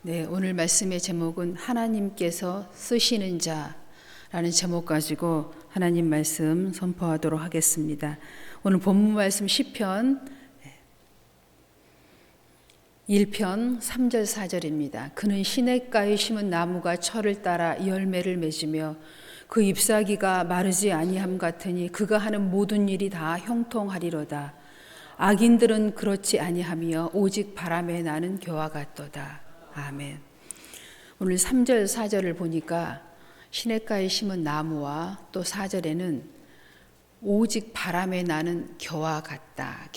네, 오늘 말씀의 제목은 하나님께서 쓰시는 자라는 제목 가지고 하나님 말씀 선포하도록 하겠습니다. 오늘 본문 말씀 시편 1편 3절 4절입니다. 그는 시냇가에 심은 나무가 철을 따라 열매를 맺으며 그 잎사귀가 마르지 아니함 같으니 그가 하는 모든 일이 다 형통하리로다. 악인들은 그렇지 아니하며 오직 바람에 나는 겨와 같도다. 아멘. 오늘 3절 4절을 보니까 시냇가에 심은 나무와 또 4절에는 오직 바람에 나는 겨와 같다.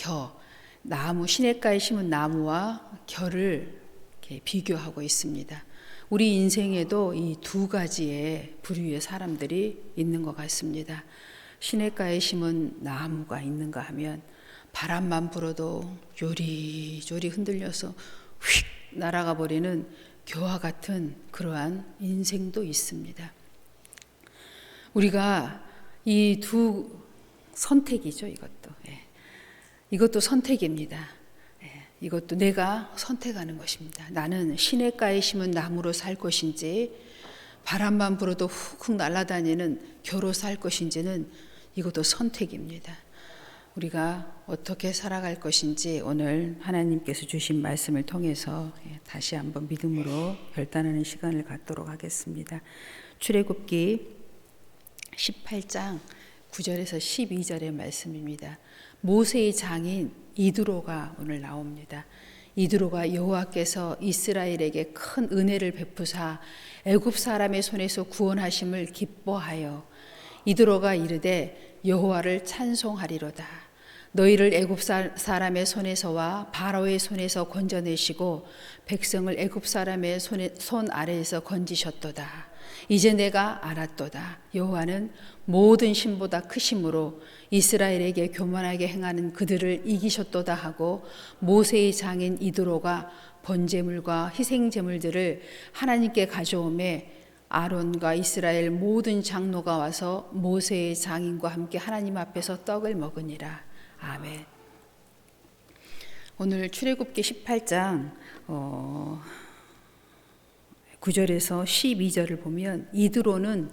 나무, 시냇가에 심은 나무와 겨를 이렇게 비교하고 있습니다. 우리 인생에도 이 두 가지의 부류의 사람들이 있는 것 같습니다. 시냇가에 심은 나무가 있는가 하면 바람만 불어도 요리조리 흔들려서 휙 날아가 버리는 겨와 같은 그러한 인생도 있습니다. 우리가 이 두 선택이죠, 이것도. 이것도 선택입니다. 이것도 내가 선택하는 것입니다. 나는 시냇가에 심은 나무로 살 것인지 바람만 불어도 훅훅 날아다니는 겨로 살 것인지는 이것도 선택입니다. 우리가 어떻게 살아갈 것인지 오늘 하나님께서 주신 말씀을 통해서 다시 한번 믿음으로 결단하는 시간을 갖도록 하겠습니다. 출애굽기 18장 9절에서 12절의 말씀입니다. 모세의 장인 이드로가 오늘 나옵니다. 이드로가 여호와께서 이스라엘에게 큰 은혜를 베푸사 애굽 사람의 손에서 구원하심을 기뻐하여 이드로가 이르되 여호와를 찬송하리로다. 너희를 애굽 사람의 손에서와 바로의 손에서 건져내시고 백성을 애굽 사람의 손 아래에서 건지셨도다. 이제 내가 알았도다. 여호와는 모든 신보다 크심으로 이스라엘에게 교만하게 행하는 그들을 이기셨도다 하고 모세의 장인 이드로가 번제물과 희생제물들을 하나님께 가져오매 아론과 이스라엘 모든 장로가 와서 모세의 장인과 함께 하나님 앞에서 떡을 먹으니라. 아멘. 오늘 출애굽기 18장 9절에서 12절을 보면 이드로는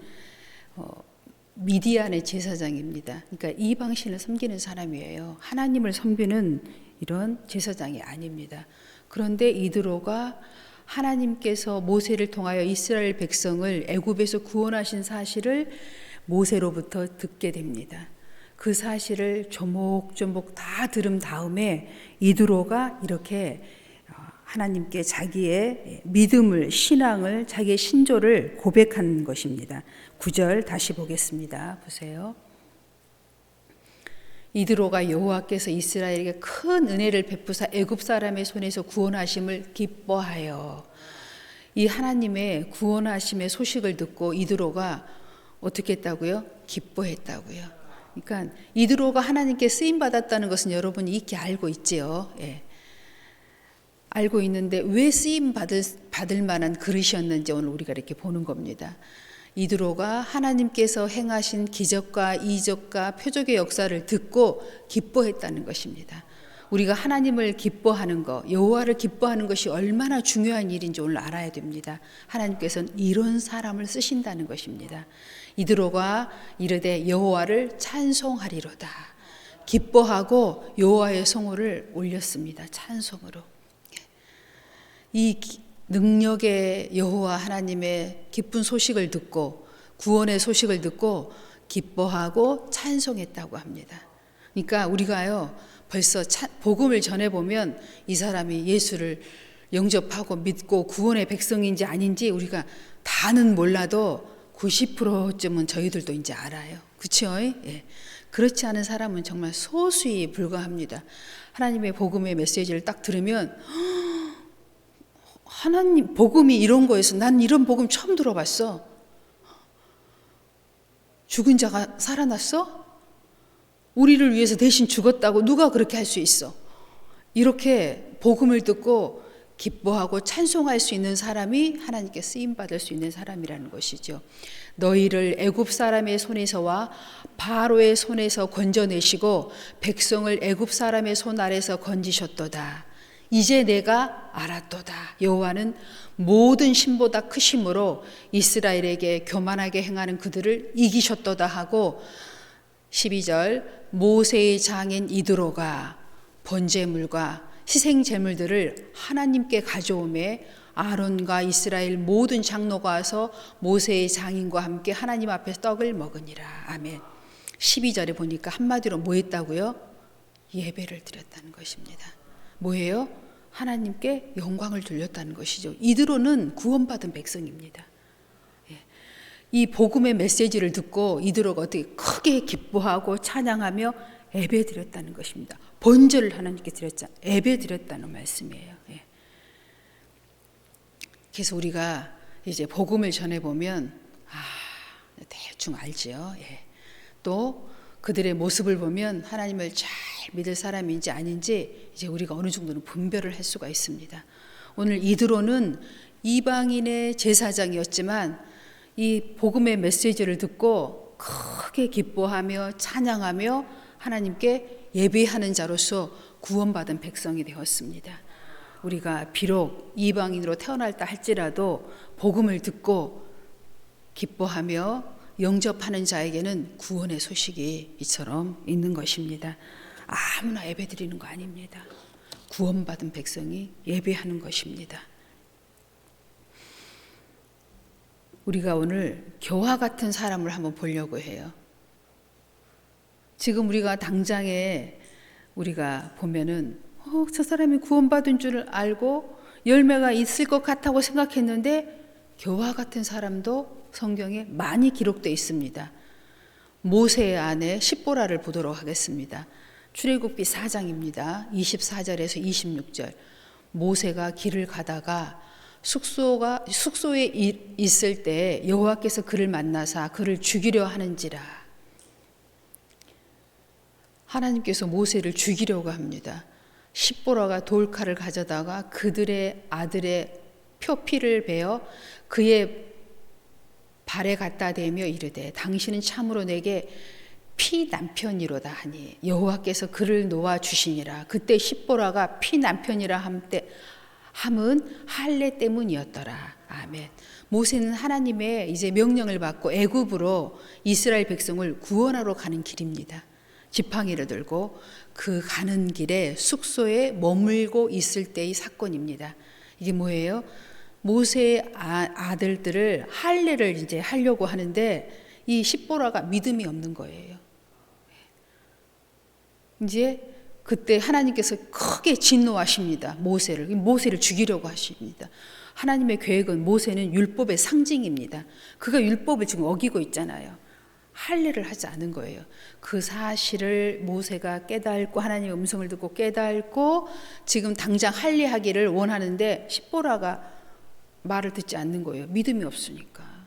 미디안의 제사장입니다. 그러니까 이방신을 섬기는 사람이에요. 하나님을 섬기는 이런 제사장이 아닙니다. 그런데 이드로가 하나님께서 모세를 통하여 이스라엘 백성을 애굽에서 구원하신 사실을 모세로부터 듣게 됩니다. 그 사실을 조목조목 다 들은 다음에 이드로가 이렇게 하나님께 자기의 믿음을, 신앙을, 자기의 신조를 고백한 것입니다. 9절 다시 보겠습니다. 보세요. 이드로가 여호와께서 이스라엘에게 큰 은혜를 베푸사 애굽 사람의 손에서 구원하심을 기뻐하여, 이 하나님의 구원하심의 소식을 듣고 이드로가 어떻게 했다고요? 기뻐했다고요. 그러니까 이드로가 하나님께 쓰임 받았다는 것은 여러분이 익히 알고 있지요. 알고 있는데 왜 쓰임 받을 만한 그릇이었는지 오늘 우리가 이렇게 보는 겁니다. 이드로가 하나님께서 행하신 기적과 이적과 표적의 역사를 듣고 기뻐했다는 것입니다. 우리가 하나님을 기뻐하는 것, 여호와를 기뻐하는 것이 얼마나 중요한 일인지 오늘 알아야 됩니다. 하나님께서는 이런 사람을 쓰신다는 것입니다. 이드로가 이르되 여호와를 찬송하리로다. 기뻐하고 여호와의 성호를 올렸습니다. 찬송으로. 이 능력의 여호와 하나님의 기쁜 소식을 듣고 구원의 소식을 듣고 기뻐하고 찬송했다고 합니다. 그러니까 우리가요 벌써 복음을 전해보면 이 사람이 예수를 영접하고 믿고 구원의 백성인지 아닌지 우리가 다는 몰라도 90%쯤은 저희들도 이제 알아요. 그렇죠? 그렇지 않은 사람은 정말 소수에 불과합니다. 하나님의 복음의 메시지를 딱 들으면 하나님 복음이 이런 거였어. 난 이런 복음 처음 들어봤어. 죽은 자가 살아났어? 우리를 위해서 대신 죽었다고 누가 그렇게 할 수 있어? 이렇게 복음을 듣고 기뻐하고 찬송할 수 있는 사람이 하나님께 쓰임받을 수 있는 사람이라는 것이죠. 너희를 애굽 사람의 손에서와 바로의 손에서 건져내시고 백성을 애굽 사람의 손 아래서 건지셨도다. 이제 내가 알았도다. 여호와는 모든 신보다 크심으로 이스라엘에게 교만하게 행하는 그들을 이기셨도다 하고 12절 모세의 장인 이드로가 번제물과 희생제물들을 하나님께 가져오매 아론과 이스라엘 모든 장로가 와서 모세의 장인과 함께 하나님 앞에서 떡을 먹으니라. 아멘. 12절에 보니까 한마디로 뭐 했다고요? 예배를 드렸다는 것입니다. 뭐예요? 하나님께 영광을 돌렸다는 것이죠. 이드로는 구원받은 백성입니다. 이 복음의 메시지를 듣고 이드로가 어떻게 크게 기뻐하고 찬양하며 예배드렸다는 것입니다. 번제를 하나님께 드렸자 예배드렸다는 말씀이에요. 그래서 우리가 이제 복음을 전해보면 대충 알지요. 또 그들의 모습을 보면 하나님을 잘 믿을 사람인지 아닌지 이제 우리가 어느 정도는 분별을 할 수가 있습니다. 오늘 이드로는 이방인의 제사장이었지만 이 복음의 메시지를 듣고 크게 기뻐하며 찬양하며 하나님께 예배하는 자로서 구원받은 백성이 되었습니다. 우리가 비록 이방인으로 태어났다 할지라도 복음을 듣고 기뻐하며 영접하는 자에게는 구원의 소식이 이처럼 있는 것입니다. 아무나 예배드리는 거 아닙니다. 구원받은 백성이 예배하는 것입니다. 우리가 오늘 교화 같은 사람을 한번 보려고 해요. 지금 우리가 당장에 우리가 보면은 저 사람이 구원받은 줄 알고 열매가 있을 것 같다고 생각했는데 교화 같은 사람도 성경에 많이 기록되어 있습니다. 모세의 아내 십보라를 보도록 하겠습니다. 출애굽기 4장입니다. 24절에서 26절. 모세가 길을 가다가 숙소에 있을 때 여호와께서 그를 만나사 그를 죽이려 하는지라. 하나님께서 모세를 죽이려고 합니다. 십보라가 돌칼을 가져다가 그들의 아들의 표피를 베어 그의 발에 갖다 대며 이르되 당신은 참으로 내게 피 남편이로다 하니 여호와께서 그를 놓아 주시니라. 그때 십보라가 피 남편이라 함은 할례 때문이었더라. 아멘. 모세는 하나님의 이제 명령을 받고 애굽으로 이스라엘 백성을 구원하러 가는 길입니다. 지팡이를 들고 그 가는 길에 숙소에 머물고 있을 때의 사건입니다. 이게 뭐예요? 모세의 아들들을 할례를 이제 하려고 하는데 이 십보라가 믿음이 없는 거예요. 이제 그때 하나님께서 크게 진노하십니다. 모세를 죽이려고 하십니다. 하나님의 계획은 모세는 율법의 상징입니다. 그가 율법을 지금 어기고 있잖아요. 할례를 하지 않은 거예요. 그 사실을 모세가 깨닫고 하나님의 음성을 듣고 깨닫고 지금 당장 할례하기를 원하는데 십보라가 말을 듣지 않는 거예요. 믿음이 없으니까.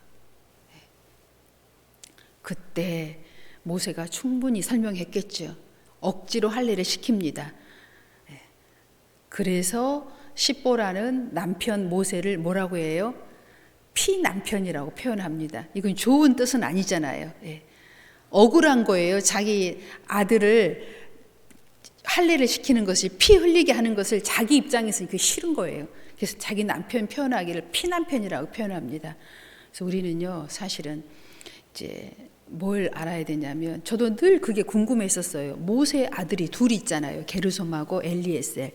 그때 모세가 충분히 설명했겠죠. 억지로 할례를 시킵니다. 그래서 십보라는 남편 모세를 뭐라고 해요? 피남편이라고 표현합니다. 이건 좋은 뜻은 아니잖아요. 억울한 거예요. 자기 아들을 할례를 시키는 것이 피 흘리게 하는 것을 자기 입장에서 그게 싫은 거예요. 그래서 자기 남편 표현하기를 피남편이라고 표현합니다. 그래서 우리는요, 사실은 이제 뭘 알아야 되냐면, 저도 늘 그게 궁금했었어요. 모세 아들이 둘 있잖아요. 게르솜하고 엘리에셀.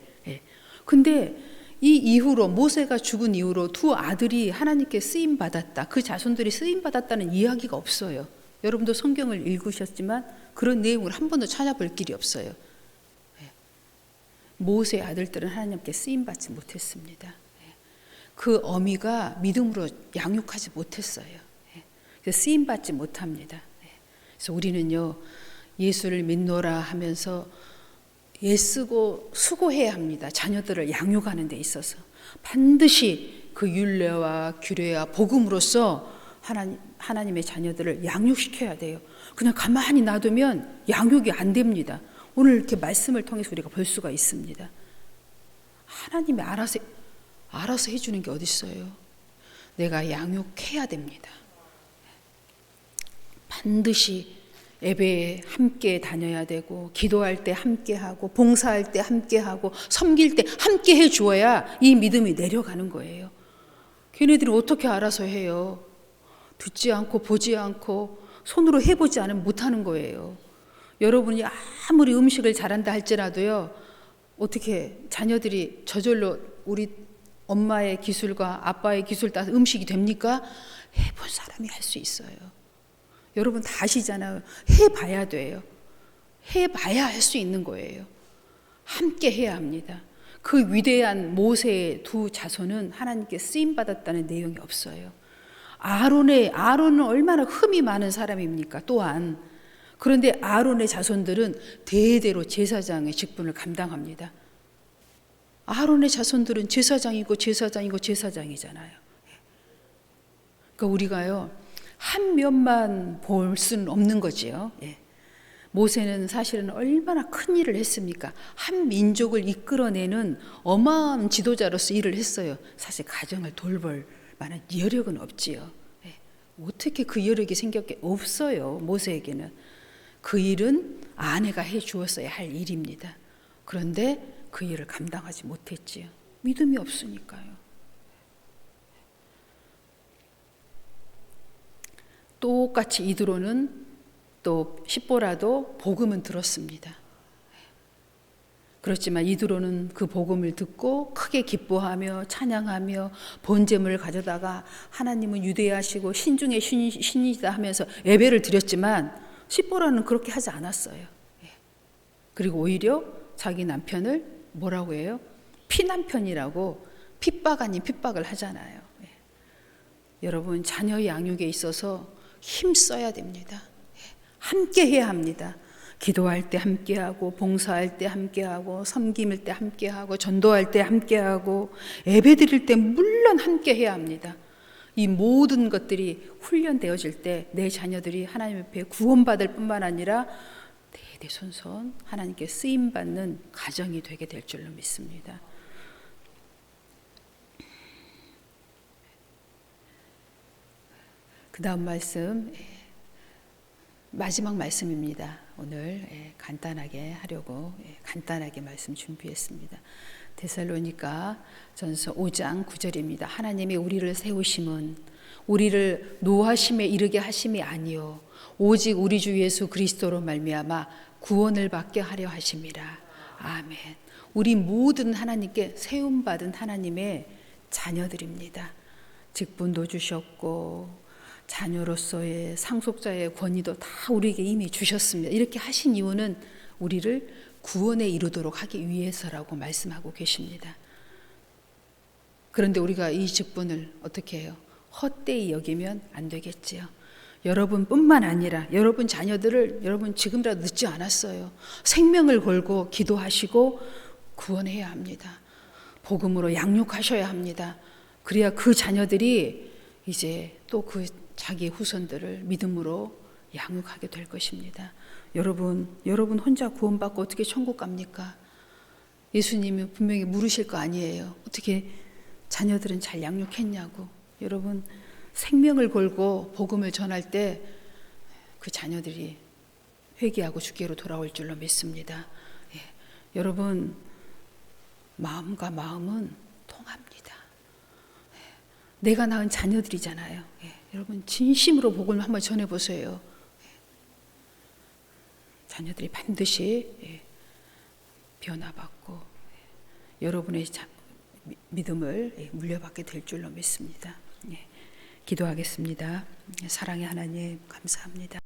근데 이 이후로 모세가 죽은 이후로 두 아들이 하나님께 쓰임 받았다. 그 자손들이 쓰임 받았다는 이야기가 없어요. 여러분도 성경을 읽으셨지만 그런 내용을 한 번도 찾아볼 길이 없어요. 모세의 아들들은 하나님께 쓰임 받지 못했습니다. 그 어미가 믿음으로 양육하지 못했어요. 그래서 쓰임 받지 못합니다. 그래서 우리는요, 예수를 믿노라 하면서 애쓰고 수고해야 합니다. 자녀들을 양육하는 데 있어서 반드시 그 율례와 규례와 복음으로써 하나님의 자녀들을 양육시켜야 돼요. 그냥 가만히 놔두면 양육이 안 됩니다. 오늘 이렇게 말씀을 통해서 우리가 볼 수가 있습니다. 하나님이 알아서 해주는 게 어디 있어요? 내가 양육해야 됩니다. 반드시 예배에 함께 다녀야 되고, 기도할 때 함께 하고, 봉사할 때 함께 하고, 섬길 때 함께 해 주어야 이 믿음이 내려가는 거예요. 걔네들이 어떻게 알아서 해요? 듣지 않고 보지 않고 손으로 해보지 않으면 못하는 거예요. 여러분이 아무리 음식을 잘한다 할지라도요, 어떻게 자녀들이 저절로 우리 엄마의 기술과 아빠의 기술 따라 음식이 됩니까? 해본 사람이 할 수 있어요. 여러분 다 아시잖아요. 해봐야 돼요. 해봐야 할 수 있는 거예요. 함께 해야 합니다. 그 위대한 모세의 두 자손은 하나님께 쓰임받았다는 내용이 없어요. 아론은 얼마나 흠이 많은 사람입니까? 또한. 그런데 아론의 자손들은 대대로 제사장의 직분을 감당합니다. 아론의 자손들은 제사장이고 제사장이잖아요. 그러니까 우리가요, 한 면만 볼 수는 없는 거지요. 모세는 사실은 얼마나 큰 일을 했습니까? 한 민족을 이끌어내는 어마어마한 지도자로서 일을 했어요. 사실 가정을 돌볼 만한 여력은 없지요. 어떻게 그 여력이 생겼게? 없어요. 모세에게는. 그 일은 아내가 해 주었어야 할 일입니다. 그런데 그 일을 감당하지 못했지요. 믿음이 없으니까요. 똑같이 이드로는 또 십보라도 복음은 들었습니다. 그렇지만 이드로는 그 복음을 듣고 크게 기뻐하며 찬양하며 번제물을 가져다가 하나님은 유대하시고 신중의 신이다 하면서 예배를 드렸지만 십보라는 그렇게 하지 않았어요. 그리고 오히려 자기 남편을 뭐라고 해요? 피남편이라고 핍박 아닌 핍박을 하잖아요. 여러분, 자녀의 양육에 있어서 힘써야 됩니다. 함께 해야 합니다. 기도할 때 함께하고, 봉사할 때 함께하고, 섬김일 때 함께하고, 전도할 때 함께하고, 예배 드릴 때 물론 함께 해야 합니다. 이 모든 것들이 훈련되어질 때 내 자녀들이 하나님 앞에 구원받을 뿐만 아니라 대대손손 하나님께 쓰임받는 가정이 되게 될 줄로 믿습니다. 그 다음 말씀, 마지막 말씀입니다. 오늘 간단하게 하려고 간단하게 말씀 준비했습니다. 데살로니가 전서 5장 9절입니다. 하나님이 우리를 세우심은 우리를 노하심에 이르게 하심이 아니요 오직 우리 주 예수 그리스도로 말미암아 구원을 받게 하려 하심이라. 아멘. 우리 모든 하나님께 세움받은 하나님의 자녀들입니다. 직분도 주셨고 자녀로서의 상속자의 권위도 다 우리에게 이미 주셨습니다. 이렇게 하신 이유는 우리를 구원에 이르도록 하기 위해서라고 말씀하고 계십니다. 그런데 우리가 이 직분을 어떻게 해요? 헛되이 여기면 안 되겠지요. 여러분뿐만 아니라 여러분 자녀들을 여러분 지금이라도 늦지 않았어요. 생명을 걸고 기도하시고 구원해야 합니다. 복음으로 양육하셔야 합니다. 그래야 그 자녀들이 이제 또 그 자기 후손들을 믿음으로 양육하게 될 것입니다. 여러분 혼자 구원받고 어떻게 천국 갑니까? 예수님이 분명히 물으실 거 아니에요. 어떻게 자녀들은 잘 양육했냐고. 여러분 생명을 걸고 복음을 전할 때 그 자녀들이 회개하고 주께로 돌아올 줄로 믿습니다. 여러분 마음과 마음은 통합니다. 내가 낳은 자녀들이잖아요. 여러분 진심으로 복음을 한번 전해보세요. 자녀들이 반드시 변화받고 여러분의 믿음을 물려받게 될 줄로 믿습니다. 기도하겠습니다. 사랑의 하나님 감사합니다.